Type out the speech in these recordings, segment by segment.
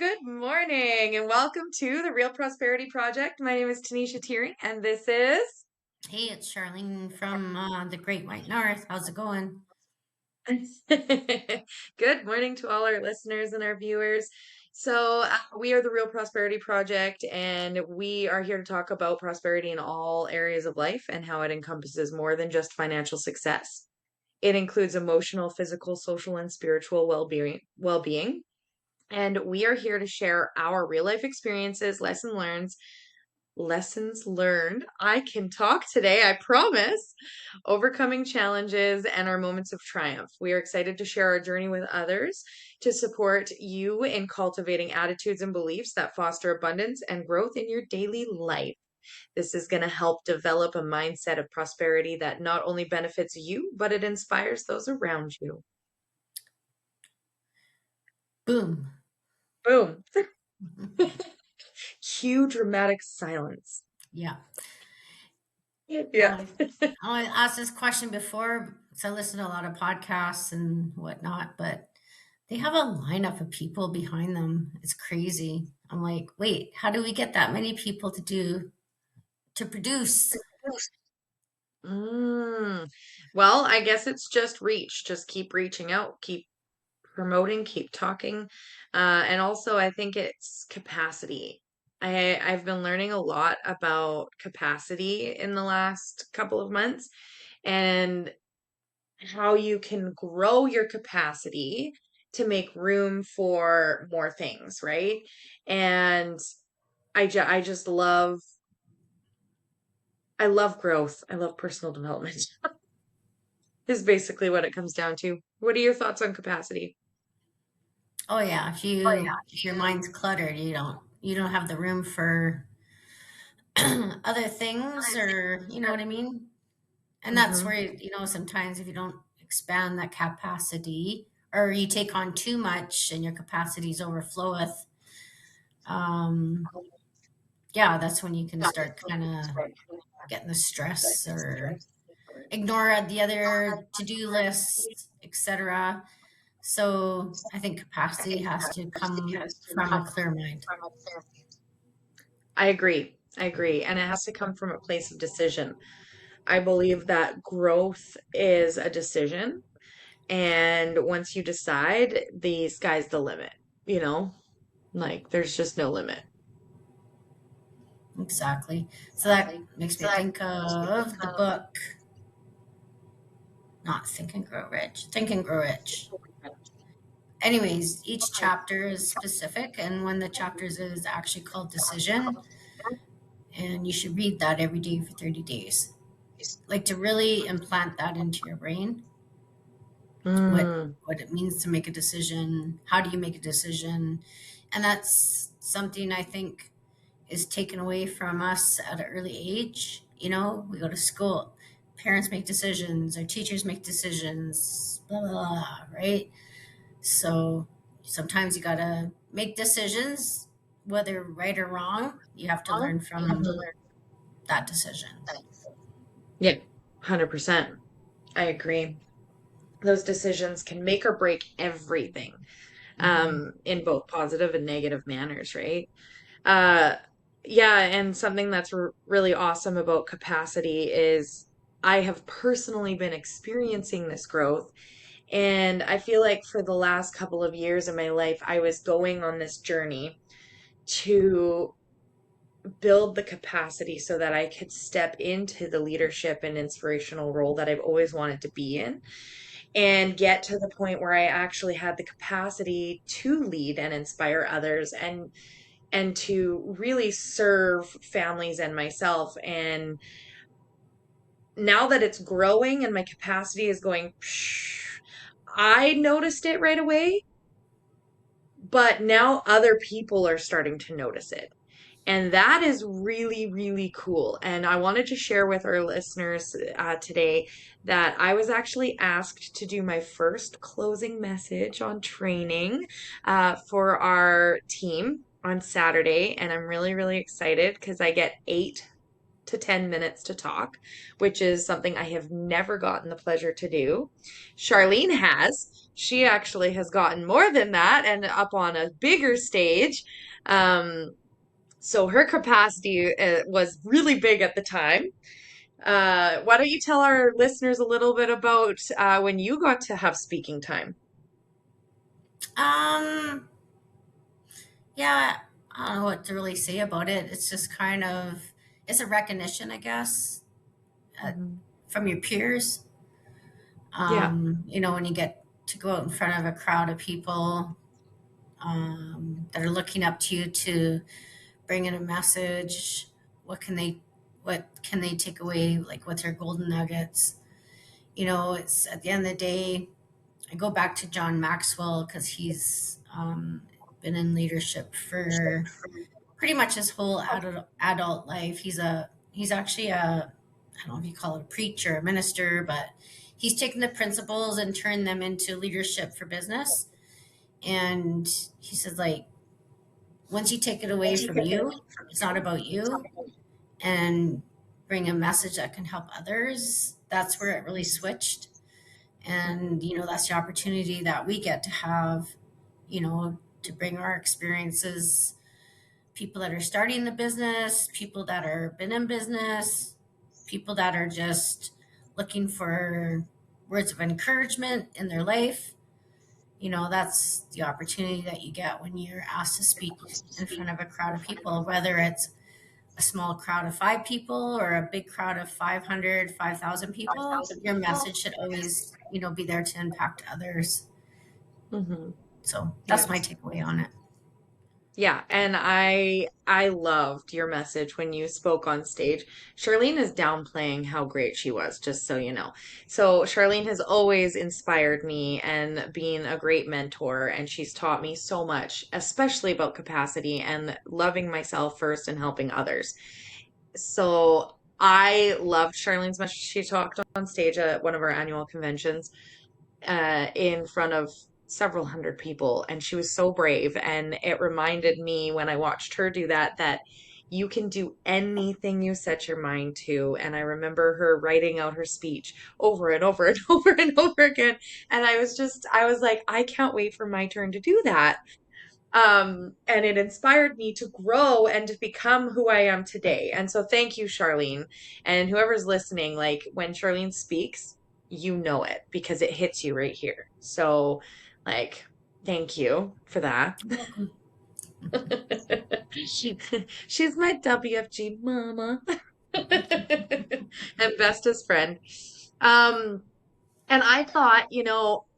good morning and welcome to the Real Prosperity Project. My name is Tanisha Teering and this is Hey, it's Charlene from the Great White North. How's it going? good morning to all our listeners and our viewers. We are the Real Prosperity Project and we are here to talk about prosperity in all areas of life and how it encompasses more than just financial success. It includes emotional, physical, social, and spiritual well-being. And we are here to share our real life experiences, lessons learned. I can talk today, I promise. Overcoming challenges and our moments of triumph. We are excited to share our journey with others to support you in cultivating attitudes and beliefs that foster abundance and growth in your daily life. This is going to help develop a mindset of prosperity that not only benefits you, but it inspires those around you. Boom. Boom. Cue dramatic silence. Yeah. Yeah. I asked this question before, so I listen to a lot of podcasts and whatnot, but they have a lineup of people behind them. It's crazy. I'm like, wait, how do we get that many people to produce? Mm. Well, I guess it's just reach. Just keep reaching out, keep promoting, keep talking. And also, I think it's capacity. I've been learning a lot about capacity in the last couple of months and how you can grow your capacity to make room for more things, right? And I just I love growth. I love personal development. Is basically what it comes down to. What are your thoughts on capacity? Oh yeah, if your mind's cluttered, you don't have the room for other things, or you know what I mean? And that's Hmm. where, sometimes if you don't expand that capacity or you take on too much and your capacities overfloweth, um, yeah, that's when you can start kind of getting the stress or ignore the other to-do lists, etc. So I think capacity has to come from a clear mind. I agree. I agree. And it has to come from a place of decision. I believe that growth is a decision. And once you decide, the sky's the limit, you know? Like there's just no limit. Exactly. So that makes me think of the book, not Think and Grow Rich, Think and Grow Rich. Anyways, each chapter is specific, and one of the chapters is actually called Decision, and you should read that every day for 30 days. Like to really implant that into your brain, what Mm. what it means to make a decision, how do you make a decision? And that's something I think is taken away from us at an early age. We go to school, parents make decisions, our teachers make decisions, blah blah blah, right? So sometimes you got to make decisions, whether right or wrong. You have to learn from Mhm. that decision. Yeah, 100%. I agree. Those decisions can make or break everything, Hmm. in both positive and negative manners, right? Uh, yeah, and something that's really awesome about capacity is I have personally been experiencing this growth. And I feel like for the last couple of years of my life, I was going on this journey to build the capacity so that I could step into the leadership and inspirational role that I've always wanted to be in and get to the point where I actually had the capacity to lead and inspire others and to really serve families and myself. And now that it's growing and my capacity is going, I noticed it right away, but now other people are starting to notice it. And that is really, really cool. And I wanted to share with our listeners today that I was actually asked to do my first closing message on training for our team on Saturday. And I'm really, really excited because I get 8 to 10 minutes to talk, which is something I have never gotten the pleasure to do. Charlene has. She actually has gotten more than that and up on a bigger stage. Um, so her capacity was really big at the time. Why don't you tell our listeners a little bit about when you got to have speaking time? Um, yeah, I don't know what to really say about it. It's just kind of, it's a recognition, I guess, uh, Mhm. from your peers. Yeah. When you get to go out in front of a crowd of people that are looking up to you to bring in a message, what can they, what can they take away, like what's their golden nuggets? It's at the end of the day. I go back to John Maxwell because he's been in leadership for pretty much his whole adult life. He's actually a, I don't know if you call it a preacher, a minister, but he's taken the principles and turned them into leadership for business. And he says, like, once you take it away from you, it's not about you, and bring a message that can help others. That's where it really switched. And that's the opportunity that we get to have, to bring our experiences, people that are starting the business, people that are been in business, people that are just looking for words of encouragement in their life. That's the opportunity that you get when you're asked to speak in front of a crowd of people, whether it's a small crowd of 5 people or a big crowd of 500, 5,000 people. Your message should always, be there to impact others. Hmm. So that's my Yes. takeaway on it. Yeah, and I loved your message when you spoke on stage. Charlene is downplaying how great she was, just so you know. So Charlene has always inspired me and been a great mentor, and she's taught me so much, especially about capacity and loving myself first and helping others. So I loved Charlene's message. She talked on stage at one of our annual conventions in front of several hundred people, and she was so brave. And it reminded me when I watched her do that that you can do anything you set your mind to. And I remember her writing out her speech over and over and over and over again. And I was like, I can't wait for my turn to do that. And it inspired me to grow and to become who I am today. And so thank you, Charlene. And whoever's listening, like when Charlene speaks, you know it because it hits you right here. So, like, thank you for that. You're welcome. She's my WFG mama and bestest friend. Um, and I thought,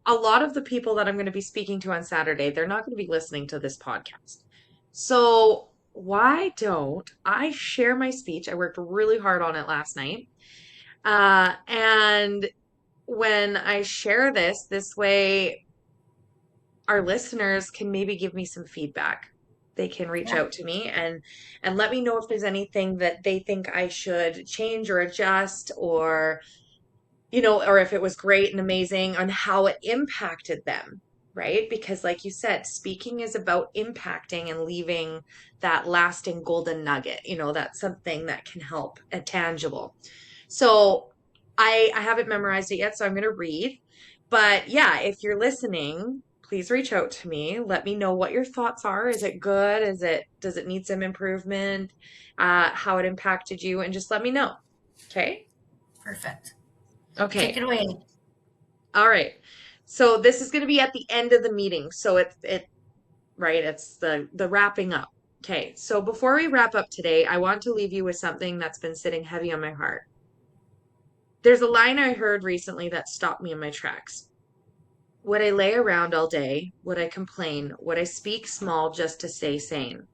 a lot of the people that I'm going to be speaking to on Saturday, they're not going to be listening to this podcast. So why don't I share my speech? I worked really hard on it last night. And when I share this way, our listeners can maybe give me some feedback. They can reach Yeah, out to me and let me know if there's anything that they think I should change or adjust or or if it was great and amazing and how it impacted them, right? Because, like you said, speaking is about impacting and leaving that lasting golden nugget, that's something that can help and tangible. So, I haven't memorized it yet, so I'm going to read. But yeah, if you're listening, please reach out to me. Let me know what your thoughts are. Is it good? Does it need some improvement? How it impacted you, and just let me know. Okay? perfect. Take it Okay. away. All right. So this is going to be at the end of the meeting. So it right, it's the wrapping up. Okay. So before we wrap up today, I want to leave you with something that's been sitting heavy on my heart. There's a line I heard recently that stopped me in my tracks. Would I lay around all day? Would I complain? Would I speak small just to stay sane?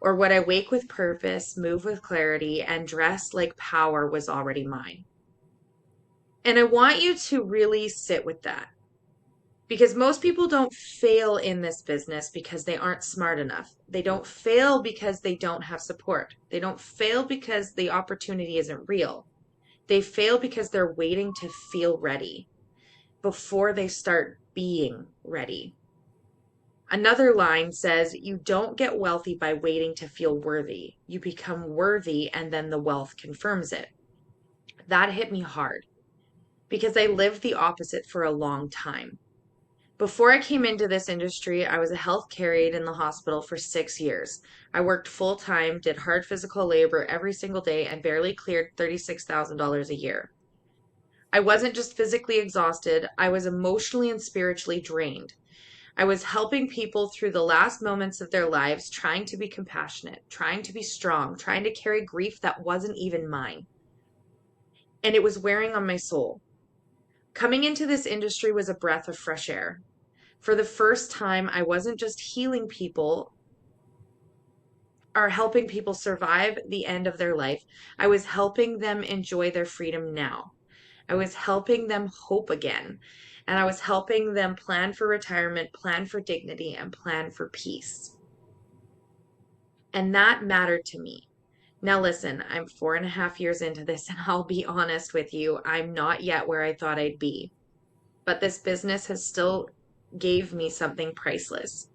Or would I wake with purpose, move with clarity, and dress like power was already mine? And I want you to really sit with that. Because most people don't fail in this business because they aren't smart enough. They don't fail because they don't have support. They don't fail because the opportunity isn't real. They fail because they're waiting to feel ready before they start being ready. Another line says, you don't get wealthy by waiting to feel worthy. You become worthy and then the wealth confirms it. That hit me hard because I lived the opposite for a long time. Before I came into this industry, I was a healthcare aide in the hospital for 6 years. I worked full time, did hard physical labor every single day, and barely cleared $36,000 a year. I wasn't just physically exhausted, I was emotionally and spiritually drained. I was helping people through the last moments of their lives, trying to be compassionate, trying to be strong, trying to carry grief that wasn't even mine. And it was wearing on my soul. Coming into this industry was a breath of fresh air. For the first time, I wasn't just healing people or helping people survive the end of their life. I was helping them enjoy their freedom now. I was helping them hope again. And I was helping them plan for retirement, plan for dignity, and plan for peace. And that mattered to me. Now, listen, I'm 4.5 years into this, and I'll be honest with you, I'm not yet where I thought I'd be. But this business has still gave me something priceless.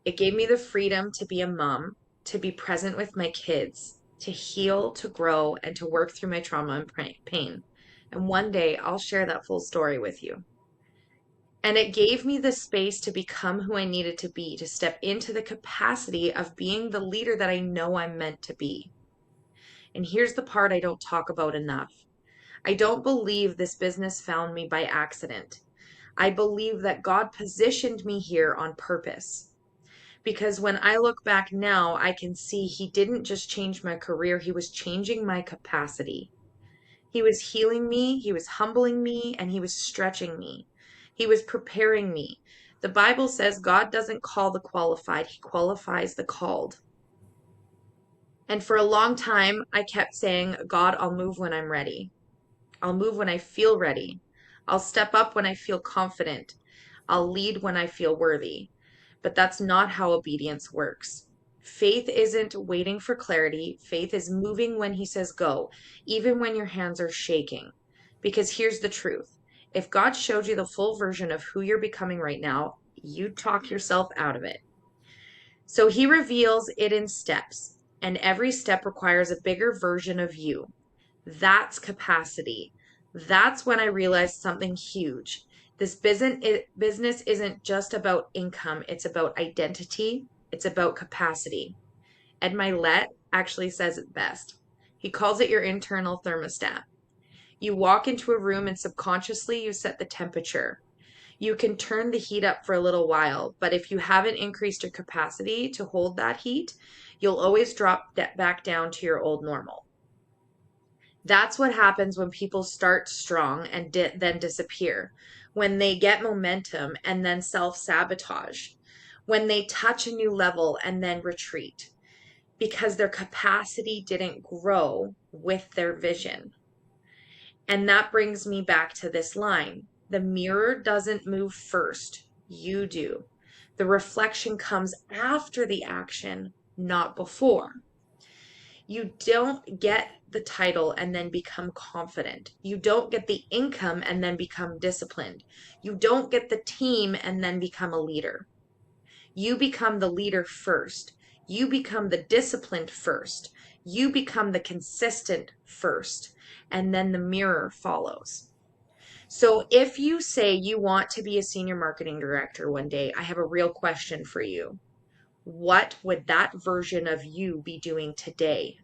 It gave me the freedom to be a mom, to be present with my kids, to heal, to grow, and to work through my trauma and pain. And one day I'll share that full story with you. And it gave me the space to become who I needed to be, to step into the capacity of being the leader that I know I'm meant to be. And here's the part I don't talk about enough. I don't believe this business found me by accident. I believe that God positioned me here on purpose. Because when I look back now, I can see He didn't just change my career, He was changing my capacity. He was healing me, He was humbling me, and He was stretching me. He was preparing me. The Bible says God doesn't call the qualified, He qualifies the called. And for a long time, I kept saying, God, I'll move when I'm ready. I'll move when I feel ready. I'll step up when I feel confident. I'll lead when I feel worthy. But that's not how obedience works. Faith isn't waiting for clarity. Faith is moving when He says go, even when your hands are shaking. Because here's the truth. If God showed you the full version of who you're becoming right now, you'd talk yourself out of it. So He reveals it in steps, and every step requires a bigger version of you. That's capacity. That's when I realized something huge. This business isn't just about income, it's about identity, it's about capacity. Ed Milet actually says it best. He calls it your internal thermostat. You walk into a room and subconsciously you set the temperature. You can turn the heat up for a little while, but if you haven't increased your capacity to hold that heat, you'll always drop back down to your old normal. That's what happens when people start strong and then disappear, when they get momentum and then self sabotage, when they touch a new level and then retreat, because their capacity didn't grow with their vision. And that brings me back to this line: the mirror doesn't move first, you do. The reflection comes after the action, not before. You don't get the title and then become confident. You don't get the income and then become disciplined. You don't get the team and then become a leader. You become the leader first. You become the disciplined first. You become the consistent first. And then the mirror follows. So if you say you want to be a senior marketing director one day, I have a real question for you. What would that version of you be doing today?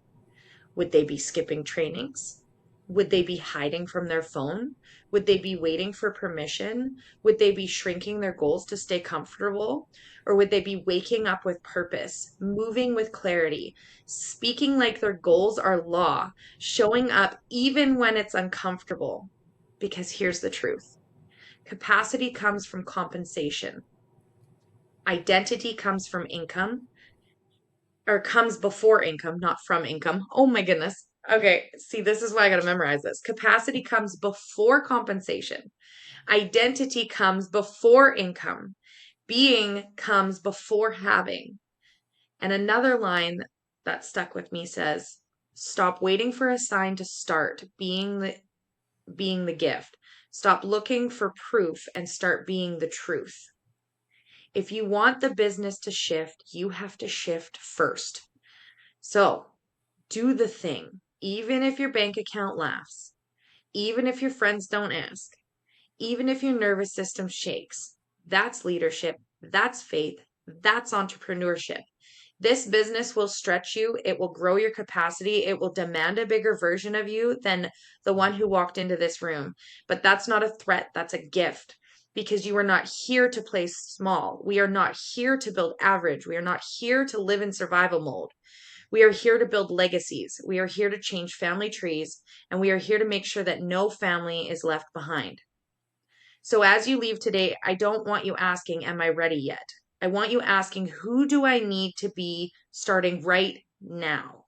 Would they be skipping trainings? Would they be hiding from their phone? Would they be waiting for permission? Would they be shrinking their goals to stay comfortable? Or would they be waking up with purpose, moving with clarity, speaking like their goals are law, showing up even when it's uncomfortable? Because here's the truth: capacity comes from compensation, identity comes from income, or comes before income, not from income. Oh my goodness. Okay, see, this is why I got to memorize this. Capacity comes before compensation. Identity comes before income. Being comes before having. And another line that stuck with me says, stop waiting for a sign to start being the gift. Stop looking for proof and start being the truth. If you want the business to shift, you have to shift first. So do the thing, even if your bank account laughs, even if your friends don't ask, even if your nervous system shakes. That's leadership. That's faith. That's entrepreneurship. This business will stretch you. It will grow your capacity. It will demand a bigger version of you than the one who walked into this room. But that's not a threat. That's a gift because you are not here to play small. We are not here to build average. We are not here to live in survival mode. We are here to build legacies. We are here to change family trees, and we are here to make sure that no family is left behind. So as you leave today, I don't want you asking, am I ready yet? I want you asking, who do I need to be starting right now?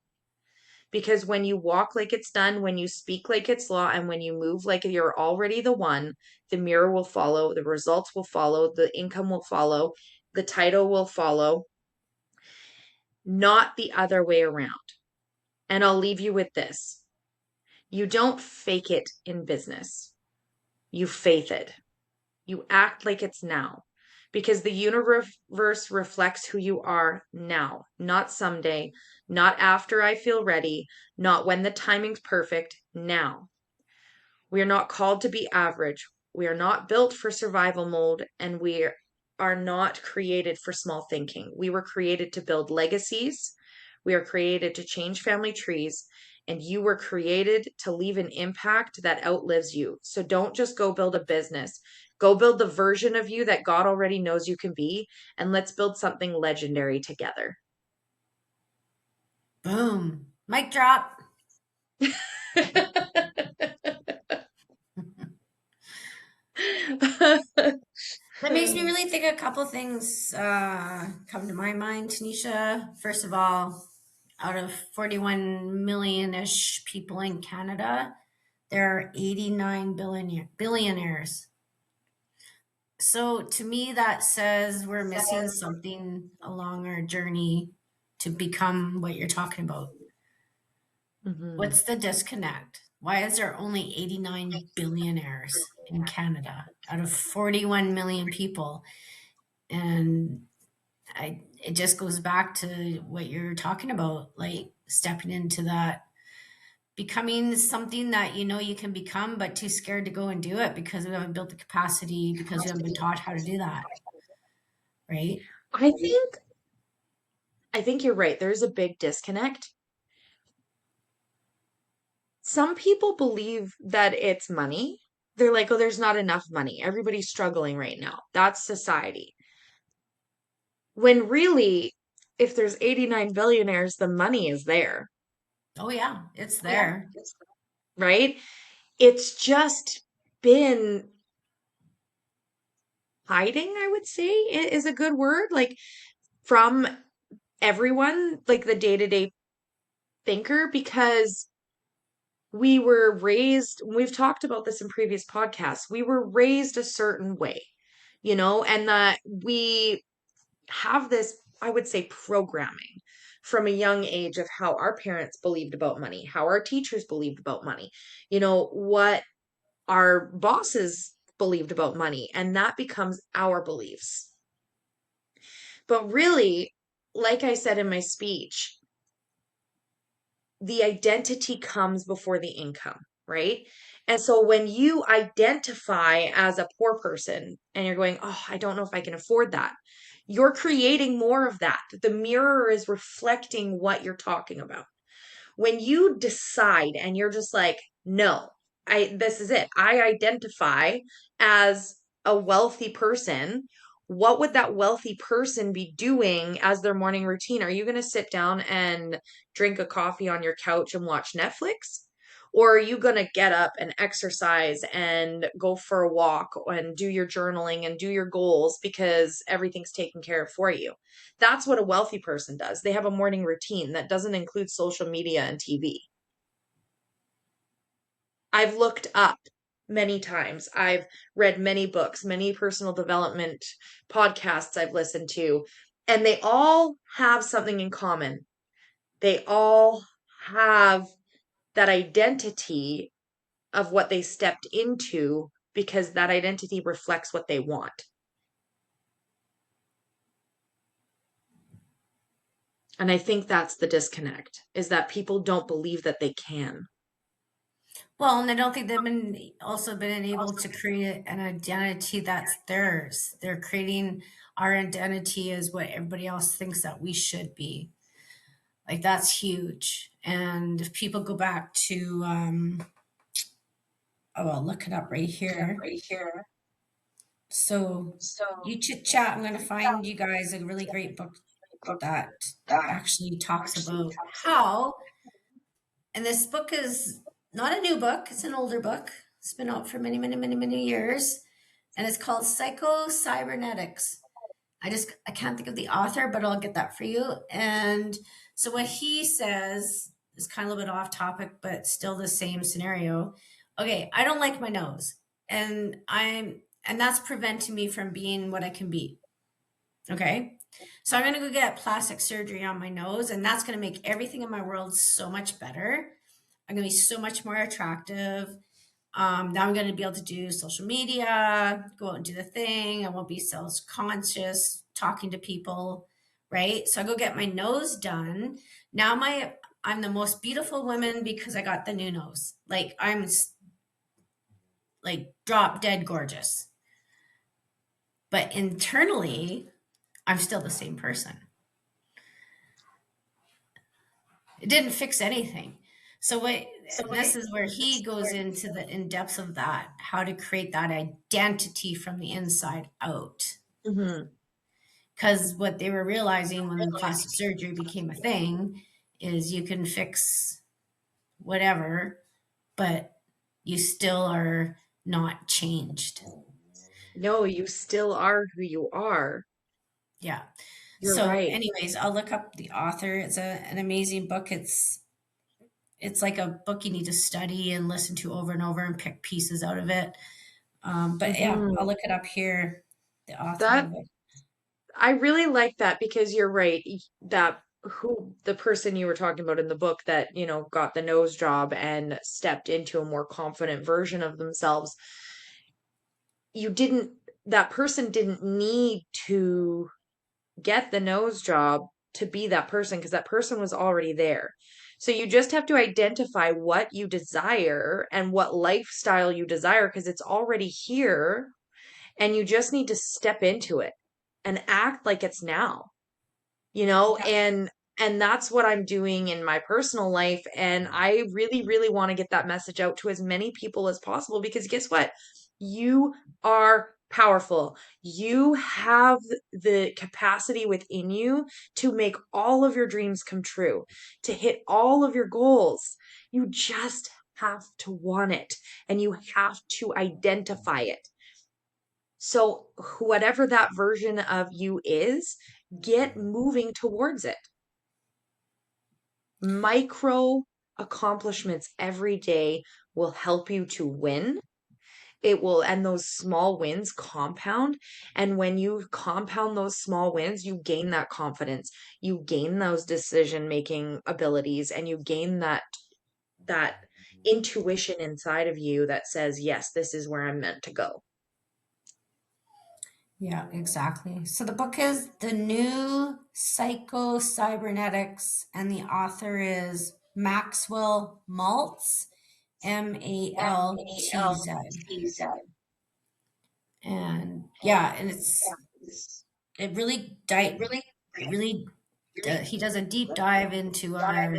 Because when you walk like it's done, when you speak like it's law, and when you move like you're already the one, the mirror will follow, the results will follow, the income will follow, the title will follow, not the other way around. And I'll leave you with this. You don't fake it in business. You faith it. You act like it's now because the universe reflects who you are now, not someday, not after I feel ready, not when the timing's perfect, now. We are not called to be average. We are not built for survival mode, and we are not created for small thinking. We were created to build legacies. We are created to change family trees, and you were created to leave an impact that outlives you. So don't just go build a business. Go build the version of you that God already knows you can be, and let's build something legendary together. Boom. Mic drop. That makes me really think a couple things come to my mind, Tanisha. First of all, out of 41 million-ish people in Canada, there are 89 billionaires. So to me, that says we're missing something along our journey to become what you're talking about. Mhm. What's the disconnect? Why is there only 89 billionaires in Canada out of 41 million people? And it just goes back to what you're talking about, like stepping into that, becoming something that you know you can become, but too scared to go and do it because we haven't built the capacity, because we haven't been taught how to do that, right? I think I think you're right. There's a big disconnect. Some people believe that it's money. They're like, oh, there's not enough money. Everybody's struggling right now. That's society. When really, if there's 89 billionaires, the money is there, Oh yeah, it's there. right? It's just been hiding, I would say, is a good word, like from everyone, like the day-to-day thinker, because we were raised, we've talked about this in previous podcasts, we were raised a certain way, and that we have this, I would say, programming from a young age of how our parents believed about money, how our teachers believed about money, what our bosses believed about money, and that becomes our beliefs. But really, like I said in my speech, the identity comes before the income, right? And so when you identify as a poor person and you're going, oh, I don't know if I can afford that, you're creating more of that. The mirror is reflecting what you're talking about. When you decide and you're just like, no, this is it. I identify as a wealthy person. What would that wealthy person be doing as their morning routine? Are you going to sit down and drink a coffee on your couch and watch Netflix? Or are you going to get up and exercise and go for a walk and do your journaling and do your goals because everything's taken care of for you? That's what a wealthy person does. They have a morning routine that doesn't include social media and TV. I've looked up many times. I've read many books, many personal development podcasts I've listened to, and they all have something in common. They all have that identity of what they stepped into because that identity reflects what they want. And I think that's the disconnect, is that people don't believe that they can. Well, and I don't think they've been also been able to create an identity that's theirs. They're creating our identity as what everybody else thinks that we should be. Like that's huge. And if people go back to, oh, I'll look it up right here. So you chit chat. I'm going to find you guys a really great book that actually talks about how, and this book is not a new book, it's an older book. It's been out for many, many, many, many years. And it's called Psycho-Cybernetics. I can't think of the author, but I'll get that for you. And so what he says is kind of a little bit off topic, but still the same scenario. Okay, I don't like my nose. And that's preventing me from being what I can be. Okay. So I'm going to go get plastic surgery on my nose, and that's going to make everything in my world so much better. I'm going to be so much more attractive. Now I'm going to be able to do social media, go out and do the thing. I won't be self-conscious talking to people, right? So I go get my nose done. Now I'm the most beautiful woman because I got the new nose. Like like drop dead gorgeous. But internally, I'm still the same person. It didn't fix anything. So what, and this is where he goes into the in depths of that, how to create that identity from the inside out. Hmm. Because what they were realizing when plastic surgery became a thing is you can fix whatever, but you still are not changed. No, you still are who you are. Yeah. You're So, right. anyways, I'll look up the author. It's an amazing book. It's like a book you need to study and listen to over and over and pick pieces out of it. But yeah, I'll Hmm. look it up here. The author That of it. I really like that because you're right. That who the person you were talking about in the book that, got the nose job and stepped into a more confident version of themselves, you didn't, that person didn't need to get the nose job to be that person because that person was already there. So you just have to identify what you desire and what lifestyle you desire because it's already here and you just need to step into it and act like it's now, you know, Yeah. and that's what I'm doing in my personal life, and I really really want to get that message out to as many people as possible because guess what? You are powerful. You have the capacity within you to make all of your dreams come true, to hit all of your goals. You just have to want it and you have to identify it. So, whatever that version of you is, get moving towards it. Micro accomplishments every day will help you to win. It will, and those small wins compound. And when you compound those small wins, you gain that confidence, you gain those decision making abilities, and you gain that intuition inside of you that says, yes, this is where I'm meant to go. Yeah, exactly. So the book is The New Psycho-Cybernetics, and the author is Maxwell Maltz, Maltz. And yeah, and it really it really he does a deep dive into our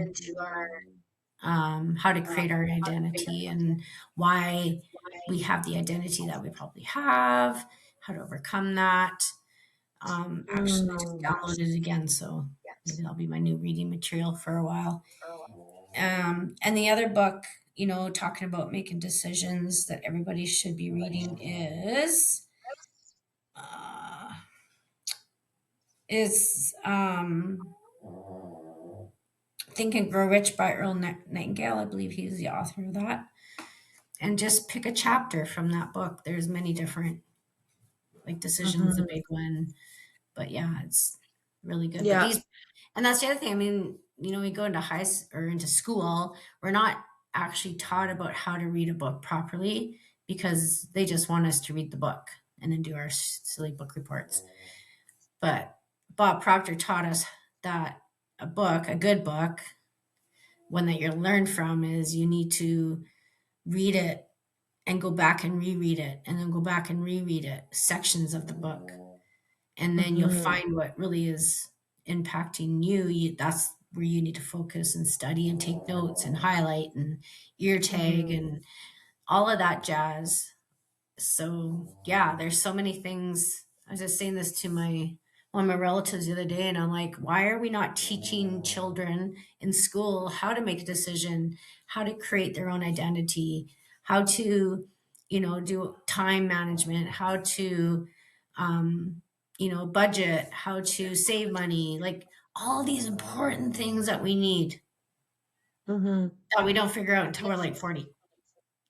how to create our identity and why we have the identity that we probably have, how to overcome that. Actually, I just Mm. downloaded it again, so maybe that'll be my new reading material for a while. And the other book, talking about making decisions that everybody should be reading uh, is Think and Grow Rich by Earl Nightingale. I believe he's the author of that. And just pick a chapter from that book. There's many different, like decisions, a Mhm. big one, but yeah, it's really good. But Yeah. these, and that's the other thing. I mean, we go into or into school, we're not actually taught about how to read a book properly because they just want us to read the book and then do our silly book reports. But Bob Proctor taught us that a book, a good book, one that you'll learn from, is you need to read it and go back and reread it and then go back and reread it, sections of the book. And then you'll Hmm. find what really is impacting you. That's where you need to focus and study and take notes and highlight and ear tag Hmm. and all of that jazz. So yeah, there's so many things. I was just saying this to one of my relatives the other day, and I'm like, why are we not teaching children in school how to make a decision, how to create their own identity, how to, do time management, how to, um, budget, how to save money, like all these important things that we need Hmm. that we don't figure out until we're like 40.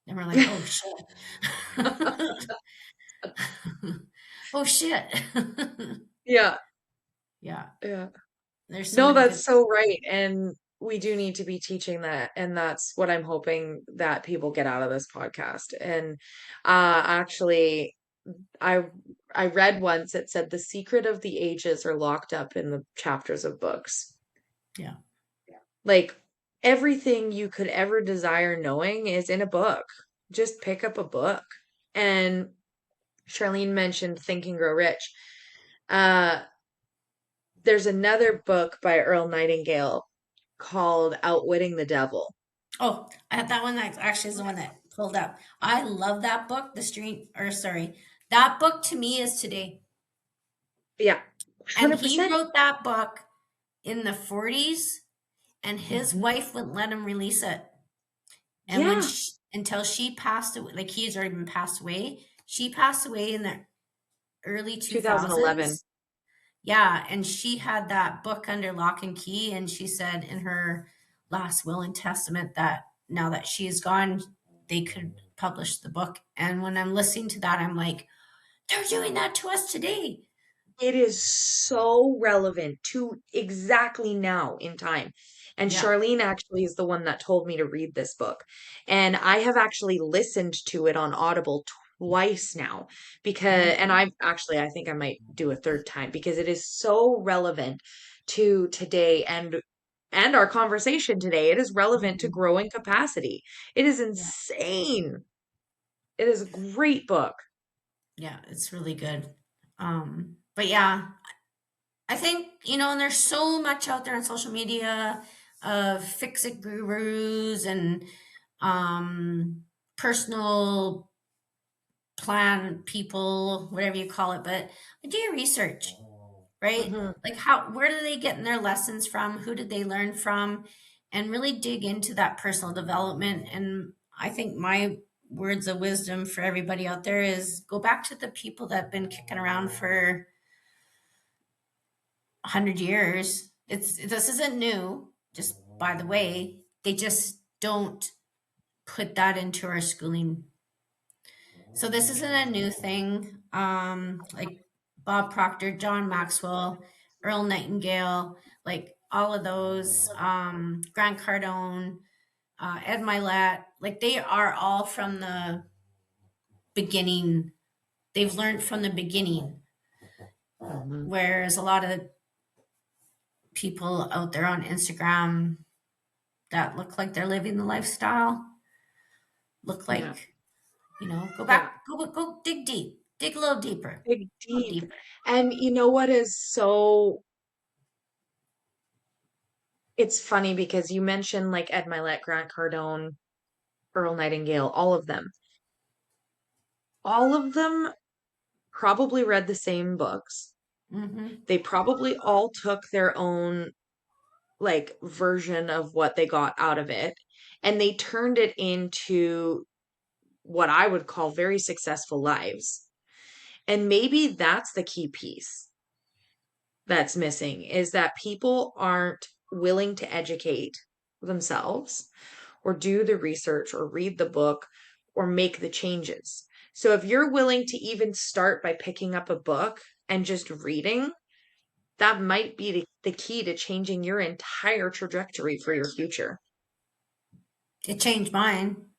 And we're like, oh shit. Oh shit. Yeah. Yeah, Yeah. there's so No, many good. that's so right. And we do need to be teaching that. And that's what I'm hoping that people get out of this podcast. And actually, I I read once it said the secret of the ages are locked up in the chapters of books. Yeah. Like everything you could ever desire knowing is in a book. Just pick up a book. And Charlene mentioned Think and Grow Rich. Uh, there's another book by Earl Nightingale called Outwitting the Devil. Oh, I had that one that actually is the one that pulled up. I love that book. That book to me is today. Yeah, And he 100%. wrote that book in the 40s, and his Hmm. wife wouldn't let him release it. And Yeah, until she passed away, like he's already been passed away, she passed away in the early 2011. 2000s. Yeah, and she had that book under lock and key, and she said in her last will and testament that now that she is gone, they could publish the book. And when I'm listening to that, I'm like, they're doing that to us today. It is so relevant to exactly now in time. And Yeah. Charlene actually is the one that told me to read this book. And I have actually listened to it on Audible twice now and Mhm. I think I might do a third time because it is so relevant to today and our conversation today. It is relevant to Mhm. growing capacity. It is Yeah. insane. It is a great book. Yeah, it's really good. But yeah, I think, and there's so much out there on social media of fix it gurus and um, personal plan people, whatever you call it, but do your research, right? Hmm. Like where do they get their lessons from? Who did they learn from? And really dig into that personal development. And I think my words of wisdom for everybody out there is go back to the people that have been kicking around for 100 years. This isn't new, just by the way. They just don't put that into our schooling. So this isn't a new thing. Like Bob Proctor, John Maxwell, Earl Nightingale, like all of those, Grant Cardone, Ed Milet, like they are all from the beginning. They've learned from the beginning. Hmm. Whereas a lot of people out there on Instagram that look like they're living the lifestyle look Yeah. like, go Yeah. back, go dig deep, dig a little deeper, Dig a little deep. deeper. And you know what is so it's funny because you mentioned like Ed Milet, Grant Cardone, Earl Nightingale, all of them. All of them probably read the same books. Mm-hmm. They probably all took their own like version of what they got out of it and they turned it into what I would call very successful lives. And maybe that's the key piece that's missing is that people aren't willing to educate themselves or do the research or read the book or make the changes. So if you're willing to even start by picking up a book and just reading, that might be the key to changing your entire trajectory for your future. It changed mine.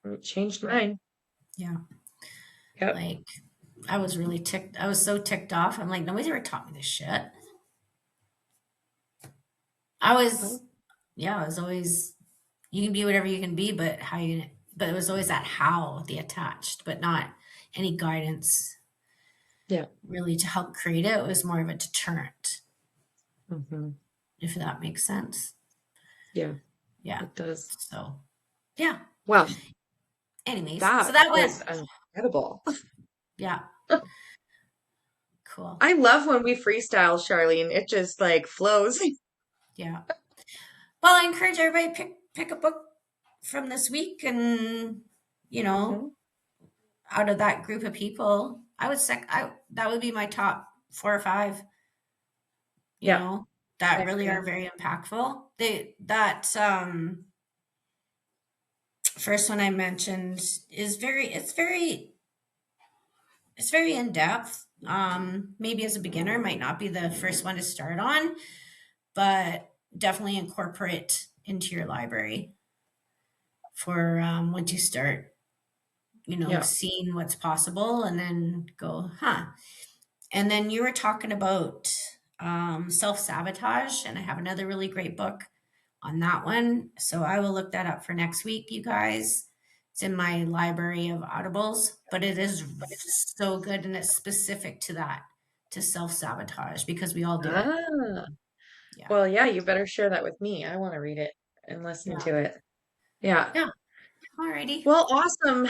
It changed mine. Yeah. Yep. Like I was really ticked. I was so ticked off. I'm like, nobody's ever taught me this shit. I was, Oh, yeah, I was always, you can be whatever you can be, but how you, but it was always that how the attached, but not any guidance yeah. really to help create it. It was more of a deterrent, Hmm. if that makes sense. Yeah, Yeah. it does. So, yeah. Well, Anyways, so that that went, was incredible. yeah, cool. I love when we freestyle, Charlene. It just like flows. Yeah. Well, I encourage everybody to pick a book from this week, and you know, Hmm. out of that group of people, I would say that would be my top 4 or 5. You Yeah, know, I that really are agree. very impactful. They that first one I mentioned is it's very in depth. Maybe as a beginner might not be the first one to start on, but definitely incorporate into your library for once you start, Yeah. seeing what's possible, and then go, huh. And then you were talking about self sabotage, and I have another really great book on that one. So I will look that up for next week, you guys. It's in my library of audibles, but it is so good, and it's specific to that, to self sabotage, because we all do it. Ah, Yeah. well, yeah, you better share that with me. I want to read it and listen Yeah. to it. Yeah. Yeah. Alrighty. Well, awesome.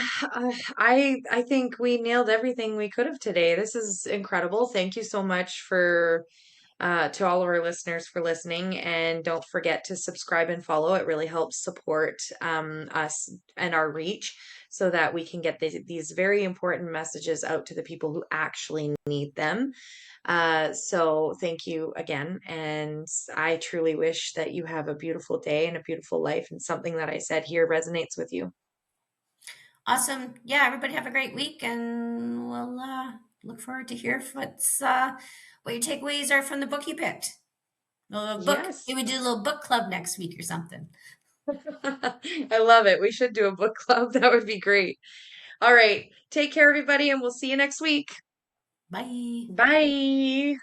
I think we nailed everything we could have today. This is incredible. Thank you so much for to all of our listeners for listening. And don't forget to subscribe and follow. It really helps support us and our reach so that we can get these very important messages out to the people who actually need them. So thank you again. And I truly wish that you have a beautiful day and a beautiful life, and something that I said here resonates with you. Awesome. Yeah, everybody have a great week, and we'll look forward to hear what your takeaways are from the book you picked. A book. Yes. Maybe do a little book club next week or something. I love it. We should do a book club. That would be great. All right. Take care, everybody, and we'll see you next week. Bye. Bye.